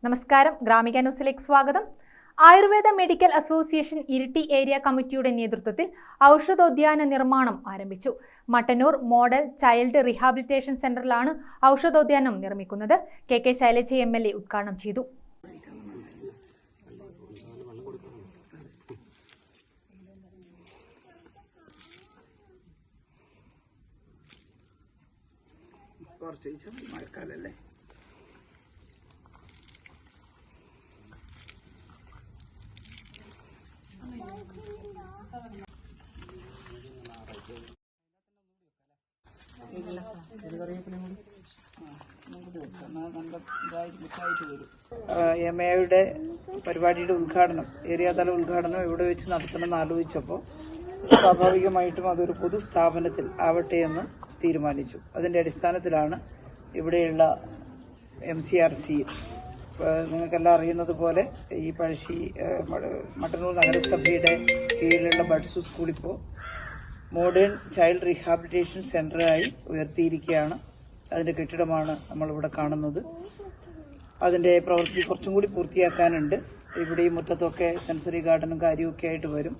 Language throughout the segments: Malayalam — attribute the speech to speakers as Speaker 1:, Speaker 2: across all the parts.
Speaker 1: നമസ്കാരം, ഗ്രാമിക ന്യൂസിലേക്ക് സ്വാഗതം. Ayurveda medical association Iritty area കമ്മിറ്റിയുടെ നേതൃത്വത്തിൽ ഔഷധോദ്യാന നിർമ്മാണം ആരംഭിച്ചു. മട്ടന്നൂർ മോഡൽ ചൈൽഡ് റീഹാബിലിറ്റേഷൻ സെന്ററിലാണ് ഔഷധോദ്യാനം നിർമ്മിക്കുന്നത്. കെ ശൈലജ MLA ഉദ്ഘാടനം ചെയ്തു.
Speaker 2: എംഎയുടെ പരിപാടിയുടെ ഉദ്ഘാടനം, ഏരിയാതല ഉദ്ഘാടനം ഇവിടെ വെച്ച് നടത്തണമെന്ന് ആലോചിച്ചപ്പോൾ സ്വാഭാവികമായിട്ടും അതൊരു പൊതു സ്ഥാപനത്തിൽ ആവട്ടെ എന്ന് തീരുമാനിച്ചു. അതിന്റെ അടിസ്ഥാനത്തിലാണ് ഇവിടെയുള്ള MCRC, നിങ്ങൾക്കെല്ലാം അറിയുന്നത് പോലെ ഈ പഴശ്ശി മട്ടന്നൂർ നഗരസഭയുടെ കീഴിലുള്ള ബഡ്സു സ്കൂൾ ഇപ്പോൾ മോഡേൺ ചൈൽഡ് റീഹാബിലിറ്റേഷൻ സെന്ററായി ഉയർത്തിയിരിക്കുകയാണ്. അതിന്റെ കെട്ടിടമാണ് നമ്മളിവിടെ കാണുന്നത്. അതിന്റെ പ്രവൃത്തി കുറച്ചും കൂടി പൂർത്തിയാക്കാനുണ്ട്. ഇവിടെ ഈ മുറ്റത്തൊക്കെ സെൻസറി ഗാർഡനും കാര്യമൊക്കെ ആയിട്ട് വരും.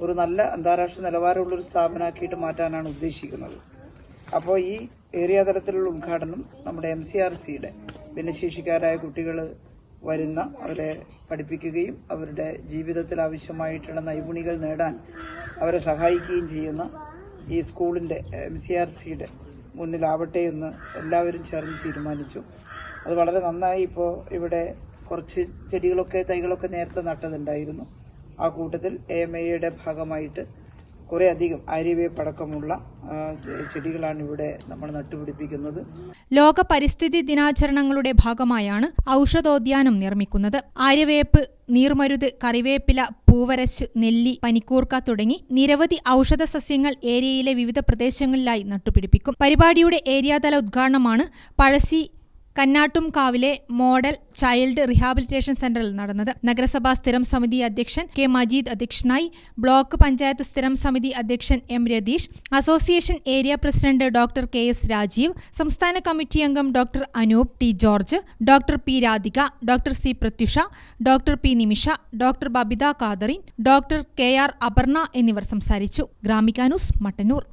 Speaker 2: ഒരു നല്ല അന്താരാഷ്ട്ര നിലവാരമുള്ളൊരു സ്ഥാപനമാക്കിയിട്ട് മാറ്റാനാണ് ഉദ്ദേശിക്കുന്നത്. അപ്പോൾ ഈ ഏരിയ തലത്തിലുള്ള ഉദ്ഘാടനം നമ്മുടെ MCRCയുടെ ഭിന്നശേഷിക്കാരായ കുട്ടികൾ വരുന്ന, അവരെ പഠിപ്പിക്കുകയും അവരുടെ ജീവിതത്തിൽ ആവശ്യമായിട്ടുള്ള നൈപുണികൾ നേടാൻ അവരെ സഹായിക്കുകയും ചെയ്യുന്ന ഈ സ്കൂളിന്റെ MCRCയുടെ മുന്നിലാവട്ടെ എന്ന് എല്ലാവരും ചേർന്ന് തീരുമാനിച്ചു. അത് വളരെ നന്നായി. ഇപ്പോൾ ഇവിടെ കുറച്ച് ചെടികളൊക്കെ, തൈകളൊക്കെ നേരത്തെ നട്ടതുണ്ടായിരുന്നു. ആ കൂട്ടത്തിൽ AMAയുടെ ഭാഗമായിട്ട് കുറെ അധികം ആര്യവേപ്പ് അടക്കമുള്ള ചെടികളാണ് ഇവിടെ നമ്മൾ നട്ടുപിടിപ്പിക്കുന്നത്.
Speaker 1: ലോക പരിസ്ഥിതി ദിനാചരണങ്ങളുടെ ഭാഗമായാണ് ഔഷധോദ്യാനം നിർമ്മിക്കുന്നത്. ആര്യവേപ്പ്, നീർമരുത്, കറിവേപ്പില, പൂവരശ്, നെല്ലി, പനിക്കൂർക്ക തുടങ്ങി നിരവധി ഔഷധ സസ്യങ്ങൾ ഏരിയയിലെ വിവിധ പ്രദേശങ്ങളിലായി നട്ടുപിടിപ്പിക്കും. പരിപാടിയുടെ ഏരിയാതല ഉദ്ഘാടനമാണ് പഴശ്ശി കന്നാട്ടുംകാവിലെ മോഡൽ ചൈൽഡ് റീഹാബിലിറ്റേഷൻ സെന്ററിൽ നടന്നത്. നഗരസഭാ സ്ഥിരം സമിതി അധ്യക്ഷൻ K മജീദ് അധ്യക്ഷനായി. ബ്ലോക്ക് പഞ്ചായത്ത് സ്ഥിരം സമിതി അധ്യക്ഷൻ M Ratheesh, association area president doctor KS Rajeev, സംസ്ഥാന കമ്മിറ്റി അംഗം doctor Anoop T George, doctor P Radhika, doctor C Prathyusha, doctor P Nimisha, doctor Babitha ഖാദറിൻ, ഡോക്ടർ KR അപർണ എന്നിവർ സംസാരിച്ചു. ഗ്രാമിക ന്യൂസ്, മട്ടന്നൂർ.